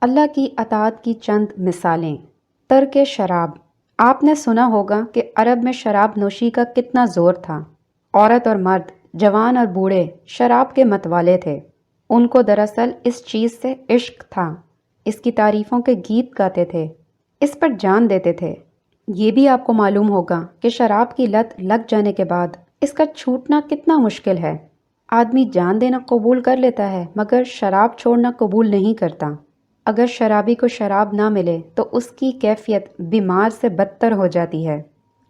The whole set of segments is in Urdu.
اللہ کی اطاعت کی چند مثالیں۔ ترک شراب۔ آپ نے سنا ہوگا کہ عرب میں شراب نوشی کا کتنا زور تھا۔ عورت اور مرد، جوان اور بوڑھے شراب کے متوالے تھے۔ ان کو دراصل اس چیز سے عشق تھا، اس کی تعریفوں کے گیت گاتے تھے، اس پر جان دیتے تھے۔ یہ بھی آپ کو معلوم ہوگا کہ شراب کی لت لگ جانے کے بعد اس کا چھوٹنا کتنا مشکل ہے۔ آدمی جان دینا قبول کر لیتا ہے مگر شراب چھوڑنا قبول نہیں کرتا۔ اگر شرابی کو شراب نہ ملے تو اس کی کیفیت بیمار سے بدتر ہو جاتی ہے۔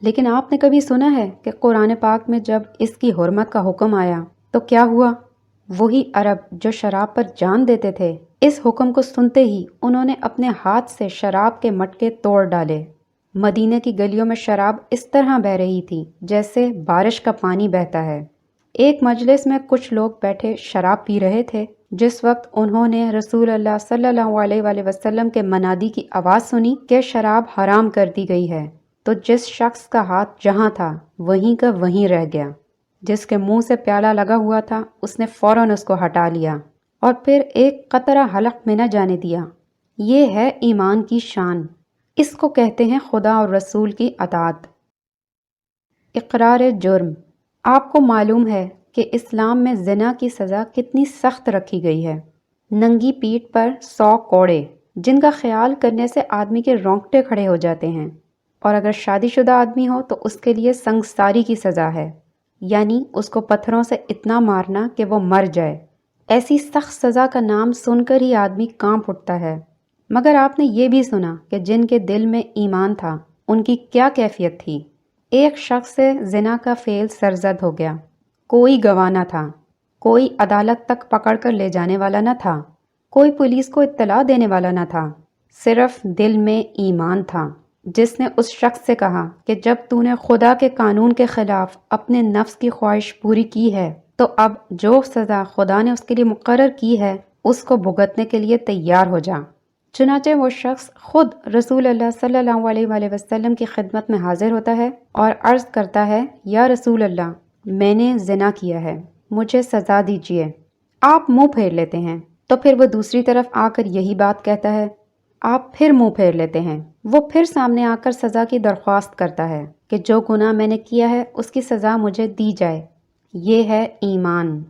لیکن آپ نے کبھی سنا ہے کہ قرآن پاک میں جب اس کی حرمت کا حکم آیا تو کیا ہوا؟ وہی عرب جو شراب پر جان دیتے تھے، اس حکم کو سنتے ہی انہوں نے اپنے ہاتھ سے شراب کے مٹکے توڑ ڈالے۔ مدینہ کی گلیوں میں شراب اس طرح بہہ رہی تھی جیسے بارش کا پانی بہتا ہے۔ ایک مجلس میں کچھ لوگ بیٹھے شراب پی رہے تھے۔ جس وقت انہوں نے رسول اللہ صلی اللہ علیہ وآلہ وسلم کے منادی کی آواز سنی کہ شراب حرام کر دی گئی ہے، تو جس شخص کا ہاتھ جہاں تھا وہیں کا وہیں رہ گیا۔ جس کے منہ سے پیالہ لگا ہوا تھا اس نے فوراً اس کو ہٹا لیا اور پھر ایک قطرہ حلق میں نہ جانے دیا۔ یہ ہے ایمان کی شان۔ اس کو کہتے ہیں خدا اور رسول کی اطاعت۔ اقرار جرم۔ آپ کو معلوم ہے کہ اسلام میں زنا کی سزا کتنی سخت رکھی گئی ہے۔ ننگی پیٹھ پر 100 کوڑے، جن کا خیال کرنے سے آدمی کے رونگٹے کھڑے ہو جاتے ہیں، اور اگر شادی شدہ آدمی ہو تو اس کے لیے سنگساری کی سزا ہے، یعنی اس کو پتھروں سے اتنا مارنا کہ وہ مر جائے۔ ایسی سخت سزا کا نام سن کر ہی آدمی کانپ اٹھتا ہے۔ مگر آپ نے یہ بھی سنا کہ جن کے دل میں ایمان تھا ان کی کیا کیفیت تھی۔ ایک شخص سے زنا کا فعل سرزد ہو گیا، کوئی گواہ نہ تھا، کوئی عدالت تک پکڑ کر لے جانے والا نہ تھا، کوئی پولیس کو اطلاع دینے والا نہ تھا، صرف دل میں ایمان تھا جس نے اس شخص سے کہا کہ جب تو نے خدا کے قانون کے خلاف اپنے نفس کی خواہش پوری کی ہے تو اب جو سزا خدا نے اس کے لیے مقرر کی ہے اس کو بھگتنے کے لیے تیار ہو جا۔ چنانچہ وہ شخص خود رسول اللہ صلی اللہ علیہ وآلہ وسلم کی خدمت میں حاضر ہوتا ہے اور عرض کرتا ہے، یا رسول اللہ، میں نے زنا کیا ہے، مجھے سزا دیجیے۔ آپ منہ پھیر لیتے ہیں تو پھر وہ دوسری طرف آ کر یہی بات کہتا ہے۔ آپ پھر منہ پھیر لیتے ہیں، وہ پھر سامنے آ کر سزا کی درخواست کرتا ہے کہ جو گناہ میں نے کیا ہے اس کی سزا مجھے دی جائے۔ یہ ہے ایمان۔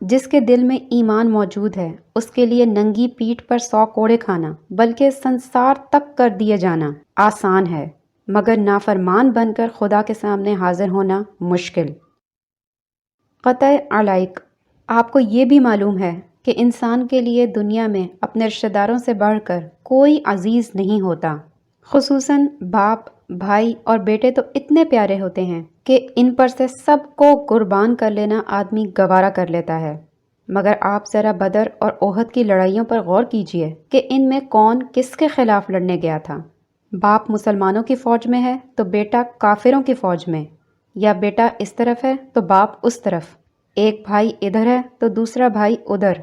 جس کے دل میں ایمان موجود ہے اس کے لیے ننگی پیٹھ پر 100 کوڑے کھانا بلکہ سنسار تک کر دیے جانا آسان ہے، مگر نافرمان بن کر خدا کے سامنے حاضر ہونا مشکل۔ قطع علائق۔ آپ کو یہ بھی معلوم ہے کہ انسان کے لیے دنیا میں اپنے رشتہ داروں سے بڑھ کر کوئی عزیز نہیں ہوتا۔ خصوصاً باپ، بھائی اور بیٹے تو اتنے پیارے ہوتے ہیں کہ ان پر سے سب کو قربان کر لینا آدمی گوارا کر لیتا ہے۔ مگر آپ ذرا بدر اور احد کی لڑائیوں پر غور کیجئے کہ ان میں کون کس کے خلاف لڑنے گیا تھا۔ باپ مسلمانوں کی فوج میں ہے تو بیٹا کافروں کی فوج میں، یا بیٹا اس طرف ہے تو باپ اس طرف، ایک بھائی ادھر ہے تو دوسرا بھائی ادھر،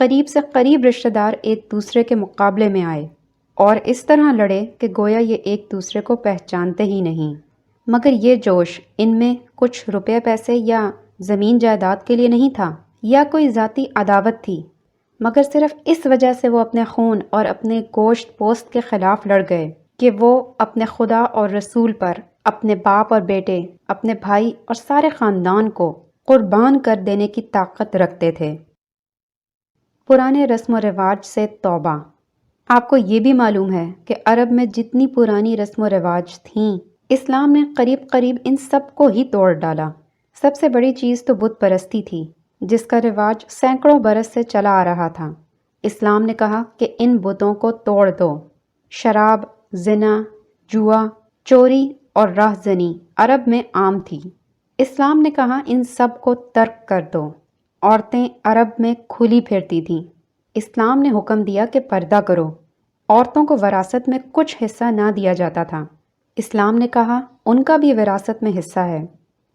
قریب سے قریب رشتہ دار ایک دوسرے کے مقابلے میں آئے اور اس طرح لڑے کہ گویا یہ ایک دوسرے کو پہچانتے ہی نہیں۔ مگر یہ جوش ان میں کچھ روپے پیسے یا زمین جائیداد کے لیے نہیں تھا یا کوئی ذاتی عداوت تھی، مگر صرف اس وجہ سے وہ اپنے خون اور اپنے گوشت پوست کے خلاف لڑ گئے کہ وہ اپنے خدا اور رسول پر، اپنے باپ اور بیٹے، اپنے بھائی اور سارے خاندان کو قربان کر دینے کی طاقت رکھتے تھے۔ پرانے رسم و رواج سے توبہ۔ آپ کو یہ بھی معلوم ہے کہ عرب میں جتنی پرانی رسم و رواج تھیں، اسلام نے قریب قریب ان سب کو ہی توڑ ڈالا۔ سب سے بڑی چیز تو بت پرستی تھی، جس کا رواج سینکڑوں برس سے چلا آ رہا تھا۔ اسلام نے کہا کہ ان بتوں کو توڑ دو۔ شراب، زنا، جوا، چوری اور راہ زنی عرب میں عام تھی۔ اسلام نے کہا ان سب کو ترک کر دو۔ عورتیں عرب میں کھلی پھرتی تھیں۔ اسلام نے حکم دیا کہ پردہ کرو۔ عورتوں کو وراثت میں کچھ حصہ نہ دیا جاتا تھا۔ اسلام نے کہا ان کا بھی وراثت میں حصہ ہے۔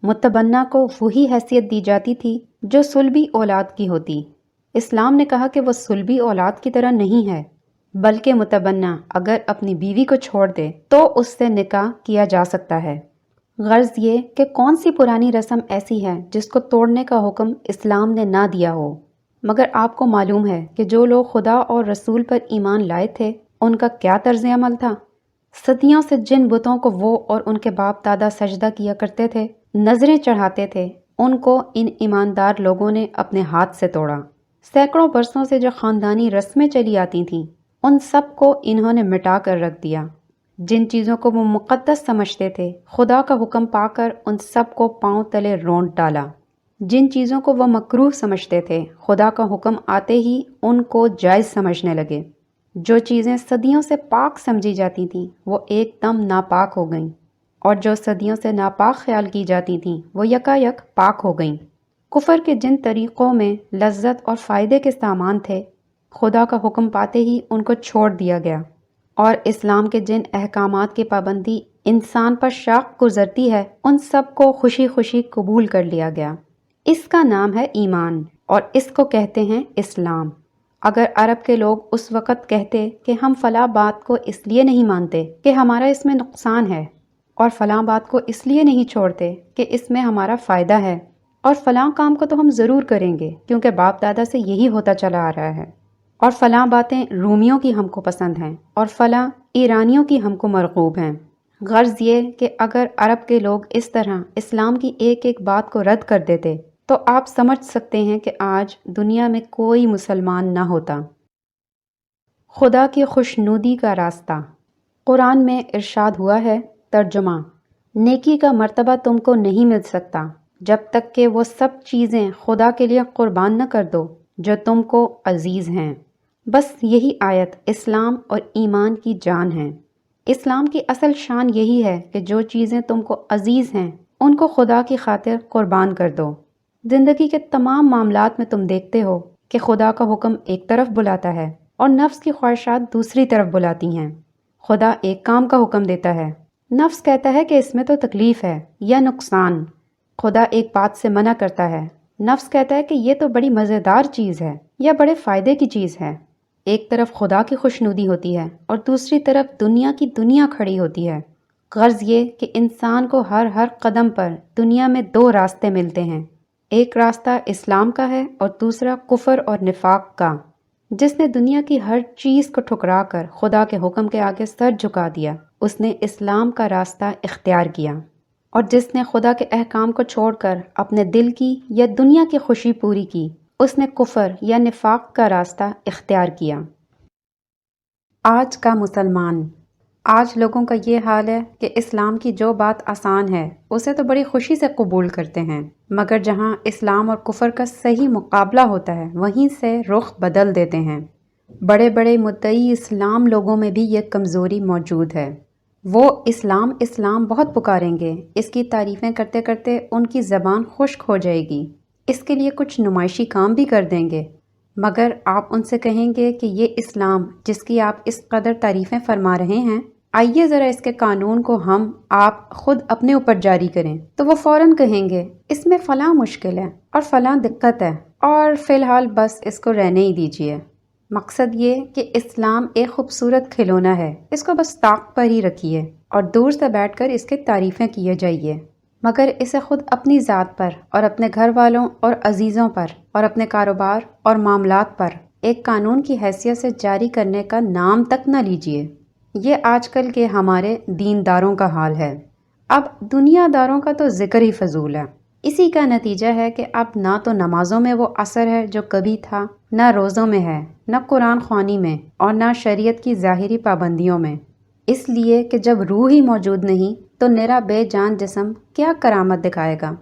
متبنہ کو وہی حیثیت دی جاتی تھی جو صلبی اولاد کی ہوتی۔ اسلام نے کہا کہ وہ صلبی اولاد کی طرح نہیں ہے، بلکہ متبنہ اگر اپنی بیوی کو چھوڑ دے تو اس سے نکاح کیا جا سکتا ہے۔ غرض یہ کہ کون سی پرانی رسم ایسی ہے جس کو توڑنے کا حکم اسلام نے نہ دیا ہو۔ مگر آپ کو معلوم ہے کہ جو لوگ خدا اور رسول پر ایمان لائے تھے ان کا کیا طرز عمل تھا؟ صدیوں سے جن بتوں کو وہ اور ان کے باپ دادا سجدہ کیا کرتے تھے، نظریں چڑھاتے تھے، ان کو ان ایماندار لوگوں نے اپنے ہاتھ سے توڑا۔ سینکڑوں برسوں سے جو خاندانی رسمیں چلی آتی تھیں ان سب کو انہوں نے مٹا کر رکھ دیا۔ جن چیزوں کو وہ مقدس سمجھتے تھے خدا کا حکم پا کر ان سب کو پاؤں تلے رونٹ ڈالا۔ جن چیزوں کو وہ مکروہ سمجھتے تھے خدا کا حکم آتے ہی ان کو جائز سمجھنے لگے۔ جو چیزیں صدیوں سے پاک سمجھی جاتی تھیں وہ ایک دم ناپاک ہو گئیں، اور جو صدیوں سے ناپاک خیال کی جاتی تھیں وہ یکایک پاک ہو گئیں۔ کفر کے جن طریقوں میں لذت اور فائدے کے سامان تھے خدا کا حکم پاتے ہی ان کو چھوڑ دیا گیا، اور اسلام کے جن احکامات کی پابندی انسان پر شاق گزرتی ہے ان سب کو خوشی خوشی قبول کر لیا گیا۔ اس کا نام ہے ایمان، اور اس کو کہتے ہیں اسلام۔ اگر عرب کے لوگ اس وقت کہتے کہ ہم فلاں بات کو اس لیے نہیں مانتے کہ ہمارا اس میں نقصان ہے، اور فلاں بات کو اس لیے نہیں چھوڑتے کہ اس میں ہمارا فائدہ ہے، اور فلاں کام کو تو ہم ضرور کریں گے کیونکہ باپ دادا سے یہی ہوتا چلا آ رہا ہے، اور فلاں باتیں رومیوں کی ہم کو پسند ہیں اور فلاں ایرانیوں کی ہم کو مرغوب ہیں۔ غرض یہ کہ اگر عرب کے لوگ اس طرح اسلام کی ایک ایک بات کو رد کر دیتے تو آپ سمجھ سکتے ہیں کہ آج دنیا میں کوئی مسلمان نہ ہوتا۔ خدا کی خوشنودی کا راستہ۔ قرآن میں ارشاد ہوا ہے، ترجمہ: نیکی کا مرتبہ تم کو نہیں مل سکتا جب تک کہ وہ سب چیزیں خدا کے لیے قربان نہ کر دو جو تم کو عزیز ہیں۔ بس یہی آیت اسلام اور ایمان کی جان ہے۔ اسلام کی اصل شان یہی ہے کہ جو چیزیں تم کو عزیز ہیں ان کو خدا کی خاطر قربان کر دو۔ زندگی کے تمام معاملات میں تم دیکھتے ہو کہ خدا کا حکم ایک طرف بلاتا ہے اور نفس کی خواہشات دوسری طرف بلاتی ہیں۔ خدا ایک کام کا حکم دیتا ہے، نفس کہتا ہے کہ اس میں تو تکلیف ہے یا نقصان۔ خدا ایک بات سے منع کرتا ہے، نفس کہتا ہے کہ یہ تو بڑی مزیدار چیز ہے یا بڑے فائدے کی چیز ہے۔ ایک طرف خدا کی خوشنودی ہوتی ہے اور دوسری طرف دنیا کی دنیا کھڑی ہوتی ہے۔ غرض یہ کہ انسان کو ہر قدم پر دنیا میں دو راستے ملتے ہیں، ایک راستہ اسلام کا ہے اور دوسرا کفر اور نفاق کا۔ جس نے دنیا کی ہر چیز کو ٹھکرا کر خدا کے حکم کے آگے سر جھکا دیا اس نے اسلام کا راستہ اختیار کیا، اور جس نے خدا کے احکام کو چھوڑ کر اپنے دل کی یا دنیا کی خوشی پوری کی اس نے کفر یا نفاق کا راستہ اختیار کیا۔ آج کا مسلمان۔ آج لوگوں کا یہ حال ہے کہ اسلام کی جو بات آسان ہے اسے تو بڑی خوشی سے قبول کرتے ہیں، مگر جہاں اسلام اور کفر کا صحیح مقابلہ ہوتا ہے وہیں سے رخ بدل دیتے ہیں۔ بڑے بڑے مدعی اسلام لوگوں میں بھی یہ کمزوری موجود ہے۔ وہ اسلام اسلام بہت پکاریں گے، اس کی تعریفیں کرتے کرتے ان کی زبان خشک ہو جائے گی، اس کے لیے کچھ نمائشی کام بھی کر دیں گے، مگر آپ ان سے کہیں گے کہ یہ اسلام جس کی آپ اس قدر تعریفیں فرما رہے ہیں، آئیے ذرا اس کے قانون کو آپ خود اپنے اوپر جاری کریں، تو وہ فوراً کہیں گے اس میں فلاں مشکل ہے اور فلاں دقت ہے، اور فی الحال بس اس کو رہنے ہی دیجیے۔ مقصد یہ کہ اسلام ایک خوبصورت کھلونا ہے، اس کو بس طاق پر ہی رکھیے اور دور سے بیٹھ کر اس کی تعریفیں کیے جائیے، مگر اسے خود اپنی ذات پر اور اپنے گھر والوں اور عزیزوں پر اور اپنے کاروبار اور معاملات پر ایک قانون کی حیثیت سے جاری کرنے کا نام تک نہ لیجیے۔ یہ آج کل کے ہمارے دینداروں کا حال ہے۔ اب دنیا داروں کا تو ذکر ہی فضول ہے۔ اسی کا نتیجہ ہے کہ اب نہ تو نمازوں میں وہ اثر ہے جو کبھی تھا، نہ روزوں میں ہے، نہ قرآن خوانی میں، اور نہ شریعت کی ظاہری پابندیوں میں، اس لیے کہ جب روح ہی موجود نہیں تو نرا بے جان جسم کیا کرامت دکھائے گا۔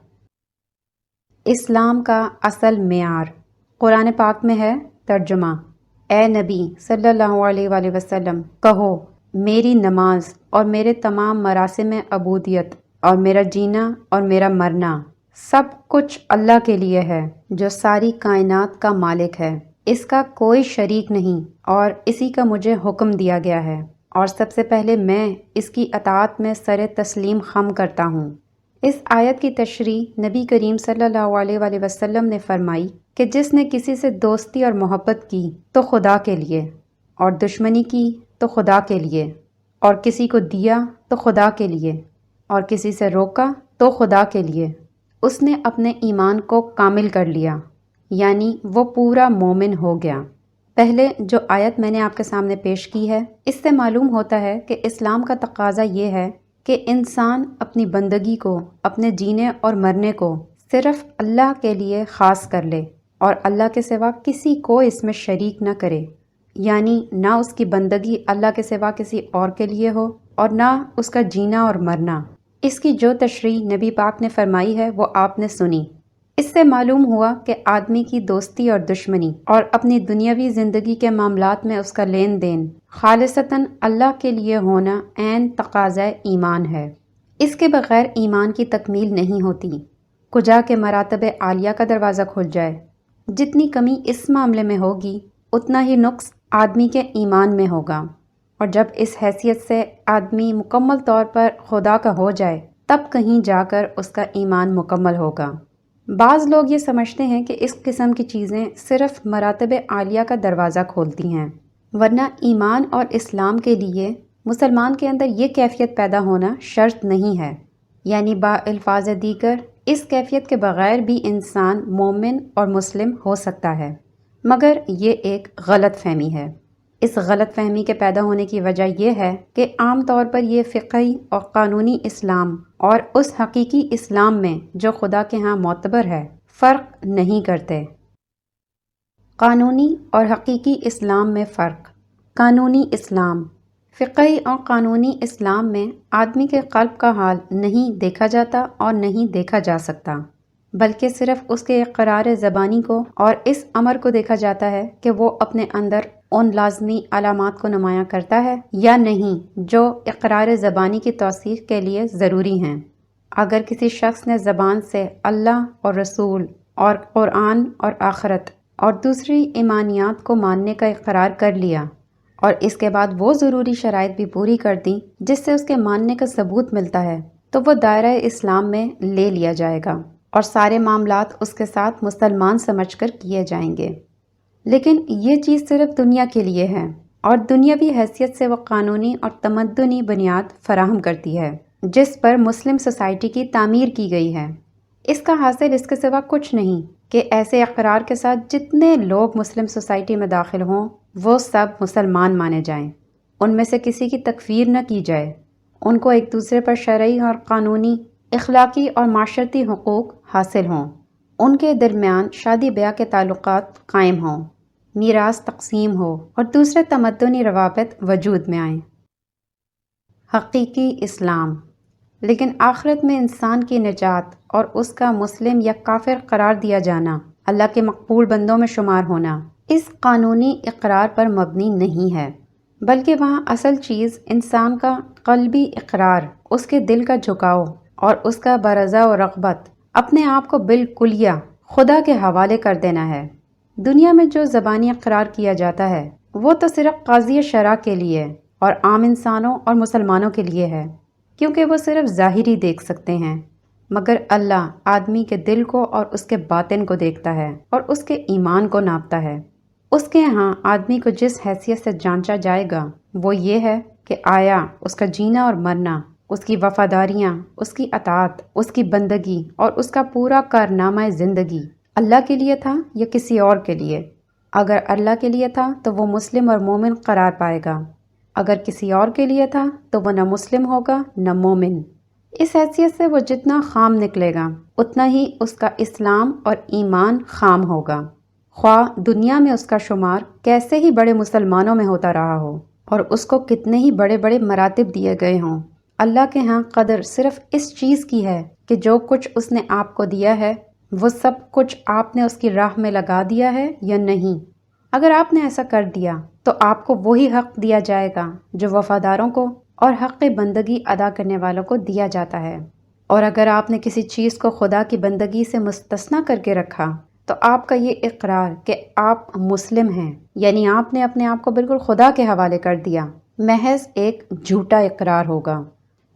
اسلام کا اصل معیار۔ قرآن پاک میں ہے، ترجمہ: اے نبی صلی اللہ علیہ وآلہ وسلم کہو، میری نماز اور میرے تمام مراسم عبودیت اور میرا جینا اور میرا مرنا سب کچھ اللہ کے لیے ہے جو ساری کائنات کا مالک ہے، اس کا کوئی شریک نہیں، اور اسی کا مجھے حکم دیا گیا ہے، اور سب سے پہلے میں اس کی اطاعت میں سر تسلیم خم کرتا ہوں۔ اس آیت کی تشریح نبی کریم صلی اللہ علیہ وآلہ وسلم نے فرمائی کہ جس نے کسی سے دوستی اور محبت کی تو خدا کے لیے، اور دشمنی کی تو خدا کے لیے، اور کسی کو دیا تو خدا کے لیے، اور کسی سے روکا تو خدا کے لیے، اس نے اپنے ایمان کو کامل کر لیا، یعنی وہ پورا مومن ہو گیا۔ پہلے جو آیت میں نے آپ کے سامنے پیش کی ہے، اس سے معلوم ہوتا ہے کہ اسلام کا تقاضا یہ ہے کہ انسان اپنی بندگی کو، اپنے جینے اور مرنے کو صرف اللہ کے لیے خاص کر لے اور اللہ کے سوا کسی کو اس میں شریک نہ کرے، یعنی نہ اس کی بندگی اللہ کے سوا کسی اور کے لیے ہو اور نہ اس کا جینا اور مرنا۔ اس کی جو تشریح نبی پاک نے فرمائی ہے وہ آپ نے سنی۔ اس سے معلوم ہوا کہ آدمی کی دوستی اور دشمنی اور اپنی دنیاوی زندگی کے معاملات میں اس کا لین دین خالصتاً اللہ کے لیے ہونا عین تقاضۂ ایمان ہے۔ اس کے بغیر ایمان کی تکمیل نہیں ہوتی۔ کجا کے مراتب عالیہ کا دروازہ کھل جائے، جتنی کمی اس معاملے میں ہوگی اتنا ہی نقص آدمی کے ایمان میں ہوگا، اور جب اس حیثیت سے آدمی مکمل طور پر خدا کا ہو جائے تب کہیں جا کر اس کا ایمان مکمل ہوگا۔ بعض لوگ یہ سمجھتے ہیں کہ اس قسم کی چیزیں صرف مراتب عالیہ کا دروازہ کھولتی ہیں، ورنہ ایمان اور اسلام کے لیے مسلمان کے اندر یہ کیفیت پیدا ہونا شرط نہیں ہے، یعنی با الفاظ دیگر اس کیفیت کے بغیر بھی انسان مومن اور مسلم ہو سکتا ہے، مگر یہ ایک غلط فہمی ہے۔ اس غلط فہمی کے پیدا ہونے کی وجہ یہ ہے کہ عام طور پر یہ فقہی اور قانونی اسلام اور اس حقیقی اسلام میں جو خدا کے ہاں معتبر ہے فرق نہیں کرتے۔ قانونی اور حقیقی اسلام میں فرق۔ قانونی اسلام، فقہی اور قانونی اسلام میں آدمی کے قلب کا حال نہیں دیکھا جاتا اور نہیں دیکھا جا سکتا، بلکہ صرف اس کے اقرار زبانی کو اور اس امر کو دیکھا جاتا ہے کہ وہ اپنے اندر ان لازمی علامات کو نمایاں کرتا ہے یا نہیں جو اقرار زبانی کی توثیق کے لیے ضروری ہیں۔ اگر کسی شخص نے زبان سے اللہ اور رسول اور قرآن اور آخرت اور دوسری ایمانیات کو ماننے کا اقرار کر لیا اور اس کے بعد وہ ضروری شرائط بھی پوری کر دیں جس سے اس کے ماننے کا ثبوت ملتا ہے، تو وہ دائرہ اسلام میں لے لیا جائے گا اور سارے معاملات اس کے ساتھ مسلمان سمجھ کر کیے جائیں گے۔ لیکن یہ چیز صرف دنیا کے لیے ہے، اور دنیاوی حیثیت سے وہ قانونی اور تمدنی بنیاد فراہم کرتی ہے جس پر مسلم سوسائٹی کی تعمیر کی گئی ہے۔ اس کا حاصل اس کے سوا کچھ نہیں کہ ایسے اقرار کے ساتھ جتنے لوگ مسلم سوسائٹی میں داخل ہوں وہ سب مسلمان مانے جائیں، ان میں سے کسی کی تکفیر نہ کی جائے، ان کو ایک دوسرے پر شرعی اور قانونی، اخلاقی اور معاشرتی حقوق حاصل ہوں، ان کے درمیان شادی بیاہ کے تعلقات قائم ہوں، میراث تقسیم ہو اور دوسرے تمدنی روابط وجود میں آئیں۔ حقیقی اسلام۔ لیکن آخرت میں انسان کی نجات اور اس کا مسلم یا کافر قرار دیا جانا، اللہ کے مقبول بندوں میں شمار ہونا، اس قانونی اقرار پر مبنی نہیں ہے، بلکہ وہاں اصل چیز انسان کا قلبی اقرار، اس کے دل کا جھکاؤ اور اس کا برضا و رغبت اپنے آپ کو بالکلیہ خدا کے حوالے کر دینا ہے۔ دنیا میں جو زبانی اقرار کیا جاتا ہے وہ تو صرف قاضی شرع کے لیے اور عام انسانوں اور مسلمانوں کے لیے ہے، کیونکہ وہ صرف ظاہری دیکھ سکتے ہیں، مگر اللہ آدمی کے دل کو اور اس کے باطن کو دیکھتا ہے اور اس کے ایمان کو ناپتا ہے۔ اس کے ہاں آدمی کو جس حیثیت سے جانچا جائے گا وہ یہ ہے کہ آیا اس کا جینا اور مرنا، اس کی وفاداریاں، اس کی اطاعت، اس کی بندگی اور اس کا پورا کارنامہ زندگی اللہ کے لیے تھا یا کسی اور کے لیے۔ اگر اللہ کے لیے تھا تو وہ مسلم اور مومن قرار پائے گا، اگر کسی اور کے لیے تھا تو وہ نہ مسلم ہوگا نہ مومن۔ اس حیثیت سے وہ جتنا خام نکلے گا اتنا ہی اس کا اسلام اور ایمان خام ہوگا، خواہ دنیا میں اس کا شمار کیسے ہی بڑے مسلمانوں میں ہوتا رہا ہو اور اس کو کتنے ہی بڑے بڑے مراتب دیے گئے ہوں۔ اللہ کے ہاں قدر صرف اس چیز کی ہے کہ جو کچھ اس نے آپ کو دیا ہے وہ سب کچھ آپ نے اس کی راہ میں لگا دیا ہے یا نہیں۔ اگر آپ نے ایسا کر دیا تو آپ کو وہی حق دیا جائے گا جو وفاداروں کو اور حق بندگی ادا کرنے والوں کو دیا جاتا ہے، اور اگر آپ نے کسی چیز کو خدا کی بندگی سے مستثنیٰ کر کے رکھا تو آپ کا یہ اقرار کہ آپ مسلم ہیں، یعنی آپ نے اپنے آپ کو بالکل خدا کے حوالے کر دیا، محض ایک جھوٹا اقرار ہوگا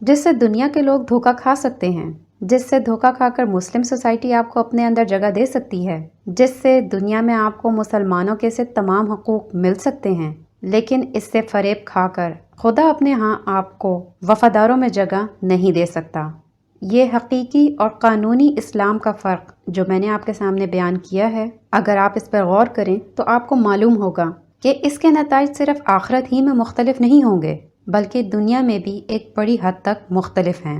جس سے دنیا کے لوگ دھوکہ کھا سکتے ہیں، جس سے دھوکہ کھا کر مسلم سوسائٹی آپ کو اپنے اندر جگہ دے سکتی ہے، جس سے دنیا میں آپ کو مسلمانوں کے سے تمام حقوق مل سکتے ہیں، لیکن اس سے فریب کھا کر خدا اپنے ہاں آپ کو وفاداروں میں جگہ نہیں دے سکتا۔ یہ حقیقی اور قانونی اسلام کا فرق جو میں نے آپ کے سامنے بیان کیا ہے، اگر آپ اس پر غور کریں تو آپ کو معلوم ہوگا کہ اس کے نتائج صرف آخرت ہی میں مختلف نہیں ہوں گے، بلکہ دنیا میں بھی ایک بڑی حد تک مختلف ہیں۔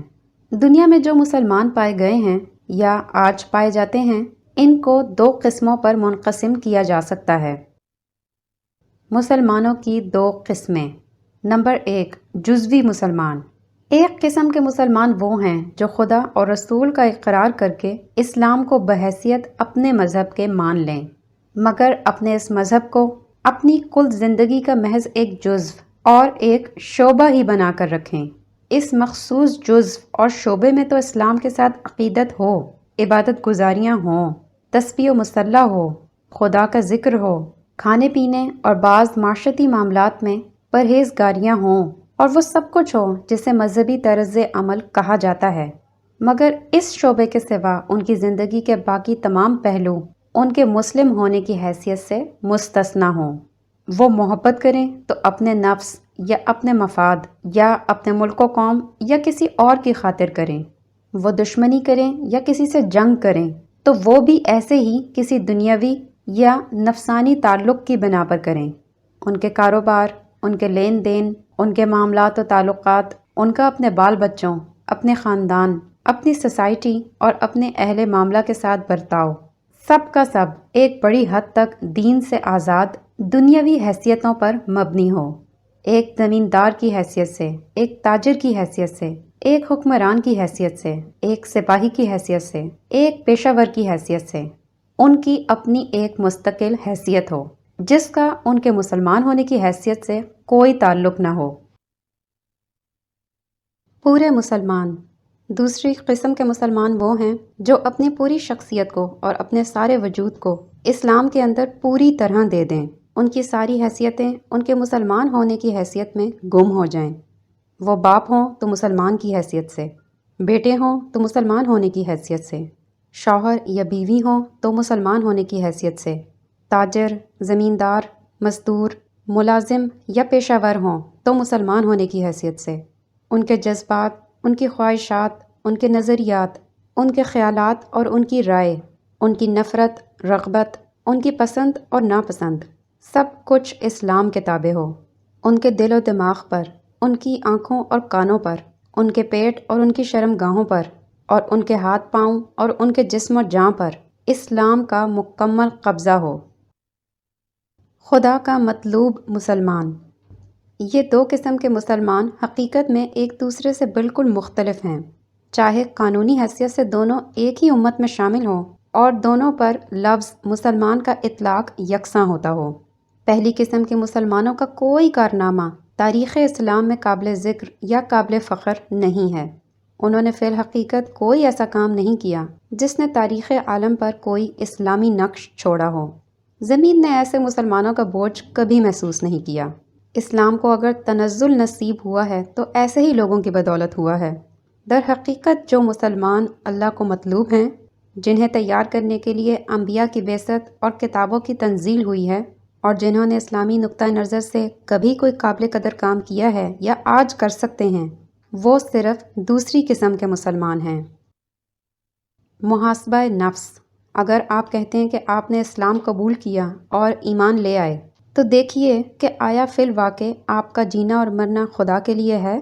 دنیا میں جو مسلمان پائے گئے ہیں یا آج پائے جاتے ہیں، ان کو 2 قسموں پر منقسم کیا جا سکتا ہے۔ مسلمانوں کی 2 قسمیں۔ نمبر 1، جزوی مسلمان۔ ایک قسم کے مسلمان وہ ہیں جو خدا اور رسول کا اقرار کر کے اسلام کو بحیثیت اپنے مذہب کے مان لیں، مگر اپنے اس مذہب کو اپنی کل زندگی کا محض ایک جزو اور ایک شعبہ ہی بنا کر رکھیں۔ اس مخصوص جزو اور شعبے میں تو اسلام کے ساتھ عقیدت ہو، عبادت گزاریاں ہوں، تسبیح و مصلی ہو، خدا کا ذکر ہو، کھانے پینے اور بعض معاشرتی معاملات میں پرہیزگاریاں ہوں، اور وہ سب کچھ ہو جسے مذہبی طرز عمل کہا جاتا ہے، مگر اس شعبے کے سوا ان کی زندگی کے باقی تمام پہلو ان کے مسلم ہونے کی حیثیت سے مستثنیٰ ہوں۔ وہ محبت کریں تو اپنے نفس یا اپنے مفاد یا اپنے ملک و قوم یا کسی اور کی خاطر کریں، وہ دشمنی کریں یا کسی سے جنگ کریں تو وہ بھی ایسے ہی کسی دنیاوی یا نفسانی تعلق کی بنا پر کریں۔ ان کے کاروبار، ان کے لین دین، ان کے معاملات و تعلقات، ان کا اپنے بال بچوں، اپنے خاندان، اپنی سوسائٹی اور اپنے اہل معاملہ کے ساتھ برتاؤ، سب کا سب ایک بڑی حد تک دین سے آزاد دنیاوی حیثیتوں پر مبنی ہو۔ ایک زمیندار کی حیثیت سے، ایک تاجر کی حیثیت سے، ایک حکمران کی حیثیت سے، ایک سپاہی کی حیثیت سے، ایک پیشہ ور کی حیثیت سے، ان کی اپنی ایک مستقل حیثیت ہو جس کا ان کے مسلمان ہونے کی حیثیت سے کوئی تعلق نہ ہو۔ پورے مسلمان۔ دوسری قسم کے مسلمان وہ ہیں جو اپنی پوری شخصیت کو اور اپنے سارے وجود کو اسلام کے اندر پوری طرح دے دیں، ان کی ساری حیثیتیں ان کے مسلمان ہونے کی حیثیت میں گم ہو جائیں۔ وہ باپ ہوں تو مسلمان کی حیثیت سے، بیٹے ہوں تو مسلمان ہونے کی حیثیت سے، شوہر یا بیوی ہوں تو مسلمان ہونے کی حیثیت سے، تاجر، زمیندار، مزدور، ملازم یا پیشہ ور ہوں تو مسلمان ہونے کی حیثیت سے۔ ان کے جذبات، ان کی خواہشات، ان کے نظریات، ان کے خیالات اور ان کی رائے، ان کی نفرت، رغبت، ان کی پسند اور ناپسند، سب کچھ اسلام کے تابع ہو۔ ان کے دل و دماغ پر، ان کی آنکھوں اور کانوں پر، ان کے پیٹ اور ان کی شرم گاہوں پر، اور ان کے ہاتھ پاؤں اور ان کے جسم و جاں پر اسلام کا مکمل قبضہ ہو۔ خدا کا مطلوب مسلمان۔ یہ 2 قسم کے مسلمان حقیقت میں ایک دوسرے سے بالکل مختلف ہیں، چاہے قانونی حیثیت سے دونوں ایک ہی امت میں شامل ہوں اور دونوں پر لفظ مسلمان کا اطلاق یکساں ہوتا ہو۔ پہلی قسم کے مسلمانوں کا کوئی کارنامہ تاریخ اسلام میں قابل ذکر یا قابل فخر نہیں ہے۔ انہوں نے فی الحقیقت کوئی ایسا کام نہیں کیا جس نے تاریخ عالم پر کوئی اسلامی نقش چھوڑا ہو۔ زمین نے ایسے مسلمانوں کا بوجھ کبھی محسوس نہیں کیا۔ اسلام کو اگر تنزل نصیب ہوا ہے تو ایسے ہی لوگوں کی بدولت ہوا ہے۔ در حقیقت جو مسلمان اللہ کو مطلوب ہیں، جنہیں تیار کرنے کے لیے انبیاء کی بعثت اور کتابوں کی تنزیل ہوئی ہے، اور جنہوں نے اسلامی نقطہ نظر سے کبھی کوئی قابل قدر کام کیا ہے یا آج کر سکتے ہیں، وہ صرف دوسری قسم کے مسلمان ہیں۔ محاسبہ نفس۔ اگر آپ کہتے ہیں کہ آپ نے اسلام قبول کیا اور ایمان لے آئے، تو دیکھیے کہ آیا فی الواقع آپ کا جینا اور مرنا خدا کے لیے ہے؟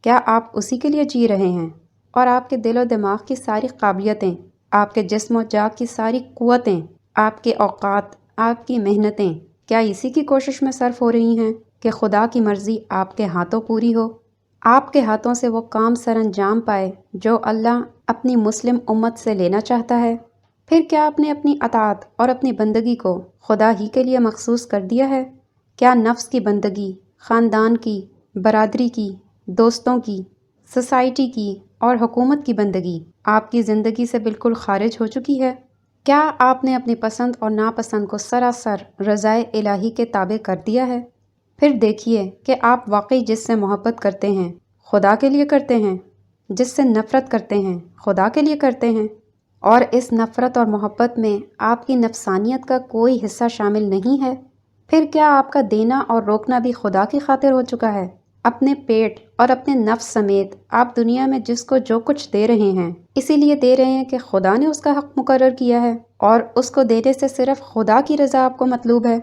کیا آپ اسی کے لیے جی رہے ہیں؟ اور آپ کے دل و دماغ کی ساری قابلیتیں، آپ کے جسم و جاہ کی ساری قوتیں، آپ کے اوقات، آپ کی محنتیں، کیا اسی کی کوشش میں صرف ہو رہی ہیں کہ خدا کی مرضی آپ کے ہاتھوں پوری ہو، آپ کے ہاتھوں سے وہ کام سر انجام پائے جو اللہ اپنی مسلم امت سے لینا چاہتا ہے؟ پھر کیا آپ نے اپنی اطاعت اور اپنی بندگی کو خدا ہی کے لیے مخصوص کر دیا ہے؟ کیا نفس کی بندگی، خاندان کی، برادری کی، دوستوں کی، سوسائٹی کی اور حکومت کی بندگی آپ کی زندگی سے بالکل خارج ہو چکی ہے؟ کیا آپ نے اپنی پسند اور ناپسند کو سراسر رضائے الہی کے تابع کر دیا ہے؟ پھر دیکھیے کہ آپ واقعی جس سے محبت کرتے ہیں خدا کے لیے کرتے ہیں، جس سے نفرت کرتے ہیں خدا کے لیے کرتے ہیں، اور اس نفرت اور محبت میں آپ کی نفسانیت کا کوئی حصہ شامل نہیں ہے۔ پھر کیا آپ کا دینا اور روکنا بھی خدا کی خاطر ہو چکا ہے؟ اپنے پیٹ اور اپنے نفس سمیت آپ دنیا میں جس کو جو کچھ دے رہے ہیں اسی لیے دے رہے ہیں کہ خدا نے اس کا حق مقرر کیا ہے، اور اس کو دینے سے صرف خدا کی رضا آپ کو مطلوب ہے۔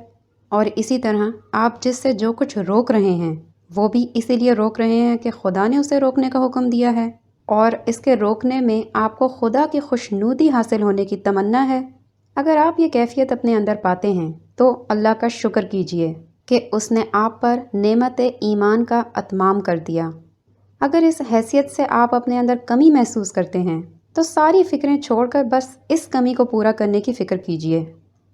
اور اسی طرح آپ جس سے جو کچھ روک رہے ہیں وہ بھی اسی لیے روک رہے ہیں کہ خدا نے اسے روکنے کا حکم دیا ہے، اور اس کے روکنے میں آپ کو خدا کی خوشنودی حاصل ہونے کی تمنا ہے۔ اگر آپ یہ کیفیت اپنے اندر پاتے ہیں تو اللہ کا شکر کیجئے کہ اس نے آپ پر نعمت ایمان کا اتمام کر دیا۔ اگر اس حیثیت سے آپ اپنے اندر کمی محسوس کرتے ہیں تو ساری فکریں چھوڑ کر بس اس کمی کو پورا کرنے کی فکر کیجئے۔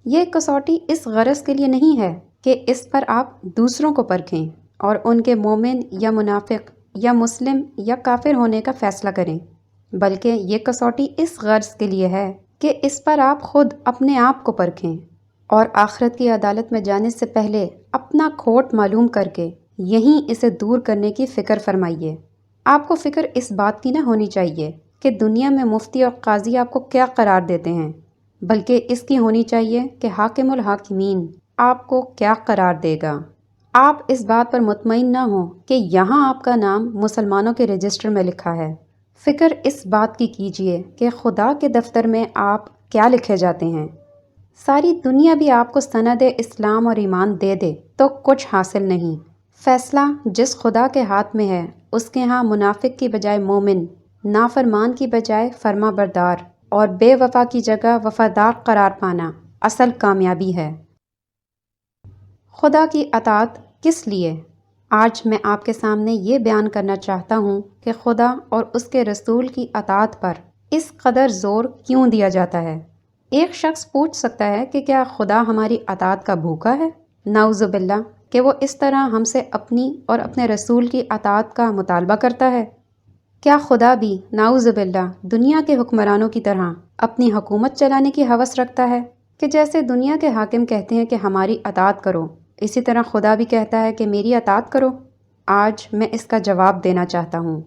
یہ کسوٹی اس غرض کے لیے نہیں ہے کہ اس پر آپ دوسروں کو پرکھیں اور ان کے مومن یا منافق یا مسلم یا کافر ہونے کا فیصلہ کریں، بلکہ یہ کسوٹی اس غرض کے لیے ہے کہ اس پر آپ خود اپنے آپ کو پرکھیں اور آخرت کی عدالت میں جانے سے پہلے اپنا کھوٹ معلوم کر کے یہیں اسے دور کرنے کی فکر فرمائیے۔ آپ کو فکر اس بات کی نہ ہونی چاہیے کہ دنیا میں مفتی اور قاضی آپ کو کیا قرار دیتے ہیں، بلکہ اس کی ہونی چاہیے کہ حاکم الحاکمین آپ کو کیا قرار دے گا۔ آپ اس بات پر مطمئن نہ ہوں کہ یہاں آپ کا نام مسلمانوں کے رجسٹر میں لکھا ہے، فکر اس بات کی کیجئے کہ خدا کے دفتر میں آپ کیا لکھے جاتے ہیں۔ ساری دنیا بھی آپ کو سند اسلام اور ایمان دے دے تو کچھ حاصل نہیں۔ فیصلہ جس خدا کے ہاتھ میں ہے اس کے ہاں منافق کی بجائے مومن، نافرمان کی بجائے فرما بردار اور بے وفا کی جگہ وفادار قرار پانا اصل کامیابی ہے۔ خدا کی اطاعت کس لیے؟ آج میں آپ کے سامنے یہ بیان کرنا چاہتا ہوں کہ خدا اور اس کے رسول کی اطاعت پر اس قدر زور کیوں دیا جاتا ہے۔ ایک شخص پوچھ سکتا ہے کہ کیا خدا ہماری اطاعت کا بھوکا ہے؟ نعوذ باللہ کہ وہ اس طرح ہم سے اپنی اور اپنے رسول کی اطاعت کا مطالبہ کرتا ہے۔ کیا خدا بھی نعوذ باللہ دنیا کے حکمرانوں کی طرح اپنی حکومت چلانے کی ہوس رکھتا ہے کہ جیسے دنیا کے حاکم کہتے ہیں کہ ہماری اطاعت کرو، اسی طرح خدا بھی کہتا ہے کہ میری اطاعت کرو؟ آج میں اس کا جواب دینا چاہتا ہوں۔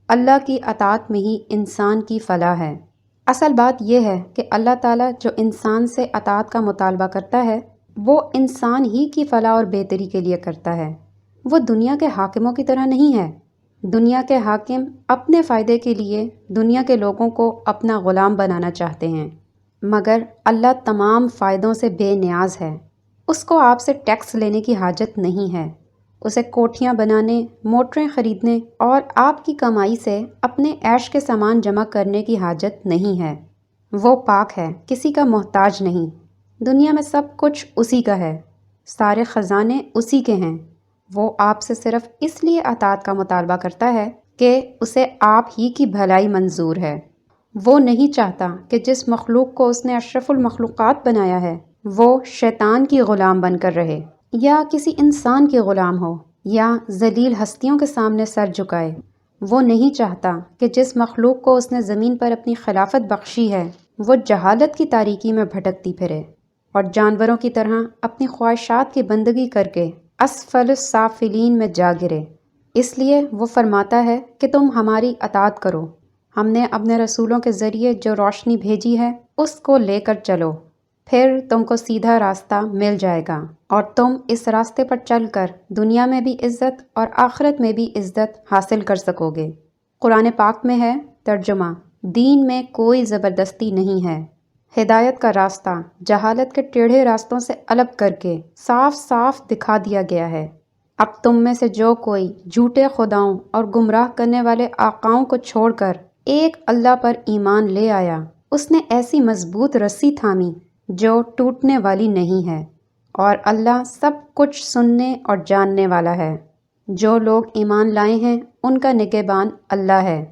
اللہ کی اطاعت میں ہی انسان کی فلاح ہے۔ اصل بات یہ ہے کہ اللہ تعالیٰ جو انسان سے اطاعت کا مطالبہ کرتا ہے وہ انسان ہی کی فلاح اور بہتری کے لیے کرتا ہے، وہ دنیا کے حاکموں کی طرح نہیں ہے۔ دنیا کے حاکم اپنے فائدے کے لیے دنیا کے لوگوں کو اپنا غلام بنانا چاہتے ہیں، مگر اللہ تمام فائدوں سے بے نیاز ہے۔ اس کو آپ سے ٹیکس لینے کی حاجت نہیں ہے، اسے کوٹھیاں بنانے، موٹریں خریدنے اور آپ کی کمائی سے اپنے عیش کے سامان جمع کرنے کی حاجت نہیں ہے۔ وہ پاک ہے، کسی کا محتاج نہیں۔ دنیا میں سب کچھ اسی کا ہے، سارے خزانے اسی کے ہیں۔ وہ آپ سے صرف اس لیے اطاعت کا مطالبہ کرتا ہے کہ اسے آپ ہی کی بھلائی منظور ہے۔ وہ نہیں چاہتا کہ جس مخلوق کو اس نے اشرف المخلوقات بنایا ہے وہ شیطان کی غلام بن کر رہے، یا کسی انسان کی غلام ہو، یا ذلیل ہستیوں کے سامنے سر جھکائے۔ وہ نہیں چاہتا کہ جس مخلوق کو اس نے زمین پر اپنی خلافت بخشی ہے وہ جہالت کی تاریکی میں بھٹکتی پھرے اور جانوروں کی طرح اپنی خواہشات کی بندگی کر کے اسفل السافلین میں جا گرے۔ اس لیے وہ فرماتا ہے کہ تم ہماری اطاعت کرو، ہم نے اپنے رسولوں کے ذریعے جو روشنی بھیجی ہے اس کو لے کر چلو، پھر تم کو سیدھا راستہ مل جائے گا اور تم اس راستے پر چل کر دنیا میں بھی عزت اور آخرت میں بھی عزت حاصل کر سکو گے۔ قرآن پاک میں ہے ترجمہ، دین میں کوئی زبردستی نہیں ہے، ہدایت کا راستہ جہالت کے ٹیڑھے راستوں سے الگ کر کے صاف صاف دکھا دیا گیا ہے۔ اب تم میں سے جو کوئی جھوٹے خداؤں اور گمراہ کرنے والے آقاؤں کو چھوڑ کر ایک اللہ پر ایمان لے آیا، اس نے ایسی مضبوط رسی تھامی جو ٹوٹنے والی نہیں ہے، اور اللہ سب کچھ سننے اور جاننے والا ہے۔ جو لوگ ایمان لائے ہیں ان کا نگہبان اللہ ہے،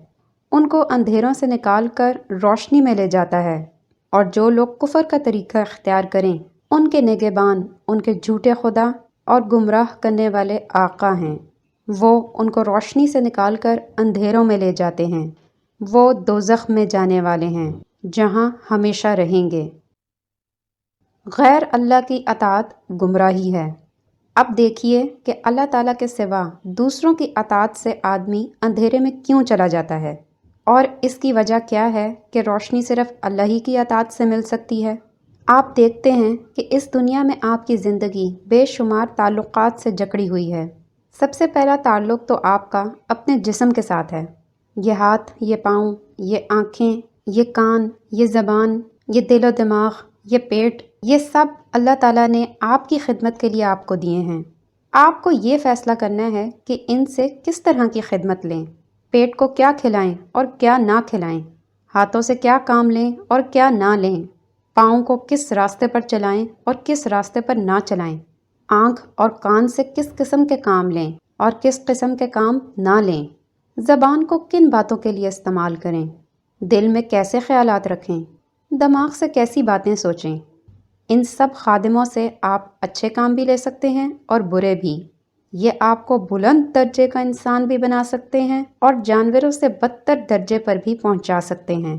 ان کو اندھیروں سے نکال کر روشنی میں لے جاتا ہے، اور جو لوگ کفر کا طریقہ اختیار کریں ان کے نگہبان ان کے جھوٹے خدا اور گمراہ کرنے والے آقا ہیں۔ وہ ان کو روشنی سے نکال کر اندھیروں میں لے جاتے ہیں، وہ دوزخ میں جانے والے ہیں جہاں ہمیشہ رہیں گے۔ غیر اللہ کی اطاعت گمراہی ہے۔ اب دیکھیے کہ اللہ تعالیٰ کے سوا دوسروں کی اطاعت سے آدمی اندھیرے میں کیوں چلا جاتا ہے، اور اس کی وجہ کیا ہے کہ روشنی صرف اللہ ہی کی اطاعت سے مل سکتی ہے۔ آپ دیکھتے ہیں کہ اس دنیا میں آپ کی زندگی بے شمار تعلقات سے جکڑی ہوئی ہے۔ سب سے پہلا تعلق تو آپ کا اپنے جسم کے ساتھ ہے۔ یہ ہاتھ، یہ پاؤں، یہ آنکھیں، یہ کان، یہ زبان، یہ دل و دماغ، یہ پیٹ، یہ سب اللہ تعالیٰ نے آپ کی خدمت کے لیے آپ کو دیے ہیں۔ آپ کو یہ فیصلہ کرنا ہے کہ ان سے کس طرح کی خدمت لیں، پیٹ کو کیا کھلائیں اور کیا نہ کھلائیں، ہاتھوں سے کیا کام لیں اور کیا نہ لیں، پاؤں کو کس راستے پر چلائیں اور کس راستے پر نہ چلائیں، آنکھ اور کان سے کس قسم کے کام لیں اور کس قسم کے کام نہ لیں، زبان کو کن باتوں کے لیے استعمال کریں، دل میں کیسے خیالات رکھیں، دماغ سے کیسی باتیں سوچیں۔ ان سب خادموں سے آپ اچھے کام بھی لے سکتے ہیں اور برے بھی۔ یہ آپ کو بلند درجے کا انسان بھی بنا سکتے ہیں اور جانوروں سے بدتر درجے پر بھی پہنچا سکتے ہیں۔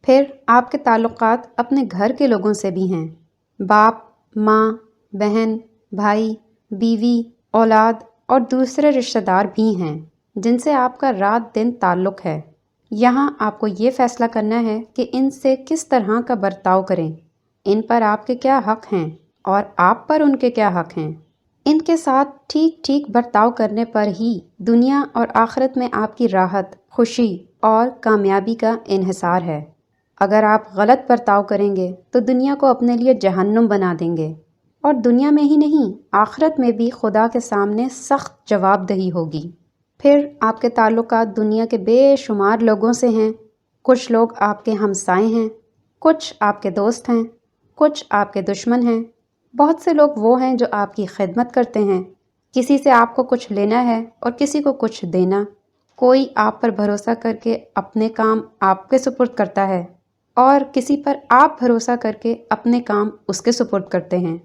پھر آپ کے تعلقات اپنے گھر کے لوگوں سے بھی ہیں۔ باپ، ماں، بہن، بھائی، بیوی، اولاد اور دوسرے رشتہ دار بھی ہیں جن سے آپ کا رات دن تعلق ہے۔ یہاں آپ کو یہ فیصلہ کرنا ہے کہ ان سے کس طرح کا برتاؤ کریں، ان پر آپ کے کیا حق ہیں اور آپ پر ان کے کیا حق ہیں۔ ان کے ساتھ ٹھیک ٹھیک برتاؤ کرنے پر ہی دنیا اور آخرت میں آپ کی راحت، خوشی اور کامیابی کا انحصار ہے۔ اگر آپ غلط برتاؤ کریں گے تو دنیا کو اپنے لیے جہنم بنا دیں گے، اور دنیا میں ہی نہیں آخرت میں بھی خدا کے سامنے سخت جواب دہی ہوگی۔ پھر آپ کے تعلقات دنیا کے بے شمار لوگوں سے ہیں۔ کچھ لوگ آپ کے ہمسائے ہیں، کچھ آپ کے دوست ہیں، کچھ آپ کے دشمن ہیں، بہت سے لوگ وہ ہیں جو آپ کی خدمت کرتے ہیں۔ کسی سے آپ کو کچھ لینا ہے اور کسی کو کچھ دینا۔ کوئی آپ پر بھروسہ کر کے اپنے کام آپ کے سپرد کرتا ہے اور کسی پر آپ بھروسہ کر کے اپنے کام اس کے سپرد کرتے ہیں۔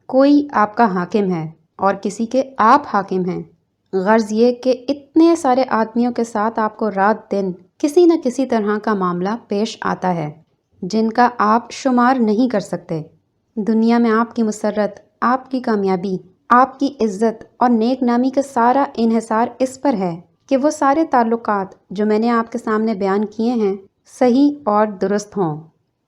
کوئی آپ کا حاکم ہے اور کسی کے آپ حاکم ہیں۔ غرض یہ کہ اتنے سارے آدمیوں کے ساتھ آپ کو رات دن کسی نہ کسی طرح کا معاملہ پیش آتا ہے جن کا آپ شمار نہیں کر سکتے۔ دنیا میں آپ کی مسرت، آپ کی کامیابی، آپ کی عزت اور نیک نامی کا سارا انحصار اس پر ہے کہ وہ سارے تعلقات جو میں نے آپ کے سامنے بیان کیے ہیں صحیح اور درست ہوں۔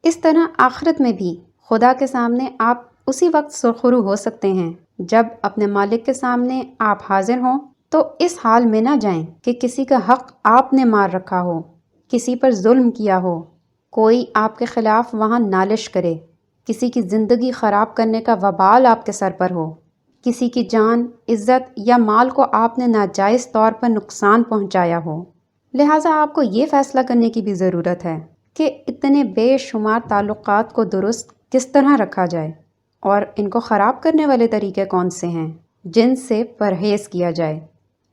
اس طرح آخرت میں بھی خدا کے سامنے آپ اسی وقت سرخرو ہو سکتے ہیں جب اپنے مالک کے سامنے آپ حاضر ہوں، تو اس حال میں نہ جائیں کہ کسی کا حق آپ نے مار رکھا ہو، کسی پر ظلم کیا ہو، کوئی آپ کے خلاف وہاں نالش کرے، کسی کی زندگی خراب کرنے کا وبال آپ کے سر پر ہو، کسی کی جان، عزت یا مال کو آپ نے ناجائز طور پر نقصان پہنچایا ہو۔ لہٰذا آپ کو یہ فیصلہ کرنے کی بھی ضرورت ہے کہ اتنے بے شمار تعلقات کو درست کس طرح رکھا جائے اور ان کو خراب کرنے والے طریقے کون سے ہیں جن سے پرہیز کیا جائے۔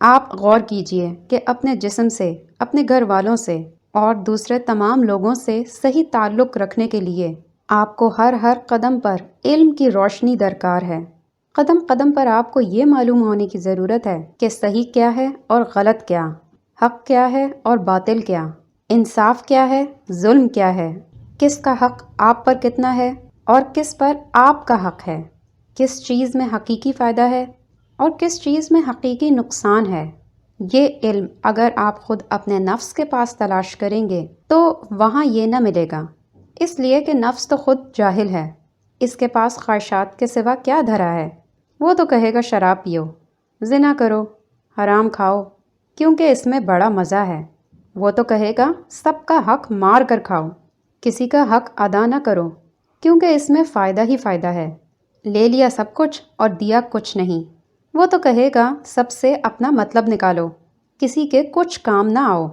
آپ غور کیجئے کہ اپنے جسم سے، اپنے گھر والوں سے اور دوسرے تمام لوگوں سے صحیح تعلق رکھنے کے لیے آپ کو ہر قدم پر علم کی روشنی درکار ہے۔ قدم قدم پر آپ کو یہ معلوم ہونے کی ضرورت ہے کہ صحیح کیا ہے اور غلط کیا، حق کیا ہے اور باطل کیا، انصاف کیا ہے، ظلم کیا ہے، کس کا حق آپ پر کتنا ہے اور کس پر آپ کا حق ہے، کس چیز میں حقیقی فائدہ ہے اور کس چیز میں حقیقی نقصان ہے۔ یہ علم اگر آپ خود اپنے نفس کے پاس تلاش کریں گے تو وہاں یہ نہ ملے گا، اس لیے کہ نفس تو خود جاہل ہے۔ اس کے پاس خواہشات کے سوا کیا دھرا ہے؟ وہ تو کہے گا شراب پیو، زنا کرو، حرام کھاؤ کیونکہ اس میں بڑا مزہ ہے۔ وہ تو کہے گا سب کا حق مار کر کھاؤ، کسی کا حق ادا نہ کرو کیونکہ اس میں فائدہ ہی فائدہ ہے۔ لے لیا سب کچھ اور دیا کچھ نہیں۔ وہ تو کہے گا سب سے اپنا مطلب نکالو، کسی کے کچھ کام نہ آؤ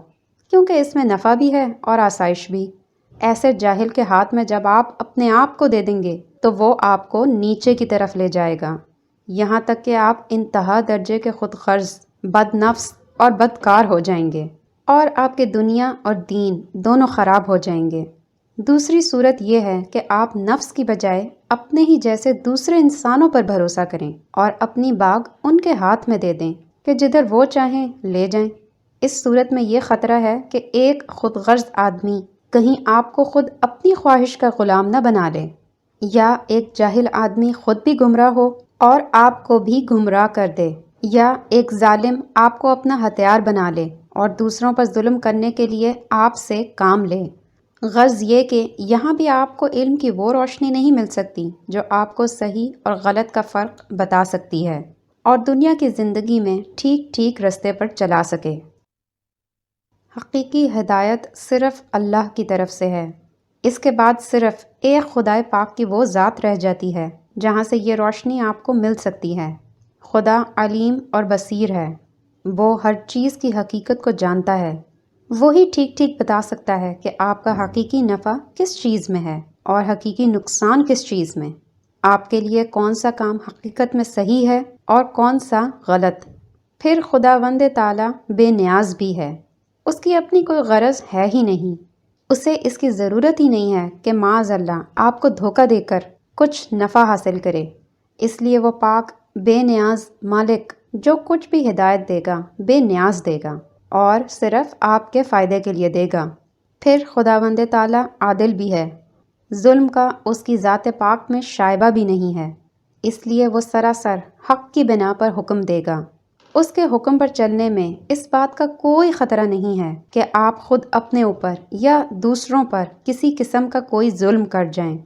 کیونکہ اس میں نفع بھی ہے اور آسائش بھی۔ ایسے جاہل کے ہاتھ میں جب آپ اپنے آپ کو دے دیں گے تو وہ آپ کو نیچے کی طرف لے جائے گا، یہاں تک کہ آپ انتہا درجے کے خود غرض، بد نفس اور بدکار ہو جائیں گے، اور آپ کے دنیا اور دین دونوں خراب ہو جائیں گے۔ دوسری صورت یہ ہے کہ آپ نفس کی بجائے اپنے ہی جیسے دوسرے انسانوں پر بھروسہ کریں اور اپنی باغ ان کے ہاتھ میں دے دیں کہ جدھر وہ چاہیں لے جائیں۔ اس صورت میں یہ خطرہ ہے کہ ایک خود غرض آدمی کہیں آپ کو خود اپنی خواہش کا غلام نہ بنا لے، یا ایک جاہل آدمی خود بھی گمراہ ہو اور آپ کو بھی گمراہ کر دے، یا ایک ظالم آپ کو اپنا ہتھیار بنا لے اور دوسروں پر ظلم کرنے کے لیے آپ سے کام لے۔ غرض یہ کہ یہاں بھی آپ کو علم کی وہ روشنی نہیں مل سکتی جو آپ کو صحیح اور غلط کا فرق بتا سکتی ہے۔ اور دنیا کی زندگی میں ٹھیک ٹھیک رستے پر چلا سکے۔ حقیقی ہدایت صرف اللہ کی طرف سے ہے۔ اس کے بعد صرف ایک خدائے پاک کی وہ ذات رہ جاتی ہے جہاں سے یہ روشنی آپ کو مل سکتی ہے۔ خدا علیم اور بصیر ہے، وہ ہر چیز کی حقیقت کو جانتا ہے۔ وہی ٹھیک ٹھیک بتا سکتا ہے کہ آپ کا حقیقی نفع کس چیز میں ہے اور حقیقی نقصان کس چیز میں۔ آپ کے لیے کون سا کام حقیقت میں صحیح ہے اور کون سا غلط۔ پھر خداوند تعالیٰ بے نیاز بھی ہے، اس کی اپنی کوئی غرض ہے ہی نہیں، اسے اس کی ضرورت ہی نہیں ہے کہ معاذ اللہ آپ کو دھوکہ دے کر کچھ نفع حاصل کرے۔ اس لیے وہ پاک بے نیاز مالک جو کچھ بھی ہدایت دے گا بے نیاز دے گا اور صرف آپ کے فائدے کے لیے دے گا۔ پھر خداوند تعالیٰ عادل بھی ہے، ظلم کا اس کی ذات پاک میں شائبہ بھی نہیں ہے، اس لیے وہ سراسر حق کی بنا پر حکم دے گا۔ اس کے حکم پر چلنے میں اس بات کا کوئی خطرہ نہیں ہے کہ آپ خود اپنے اوپر یا دوسروں پر کسی قسم کا کوئی ظلم کر جائیں۔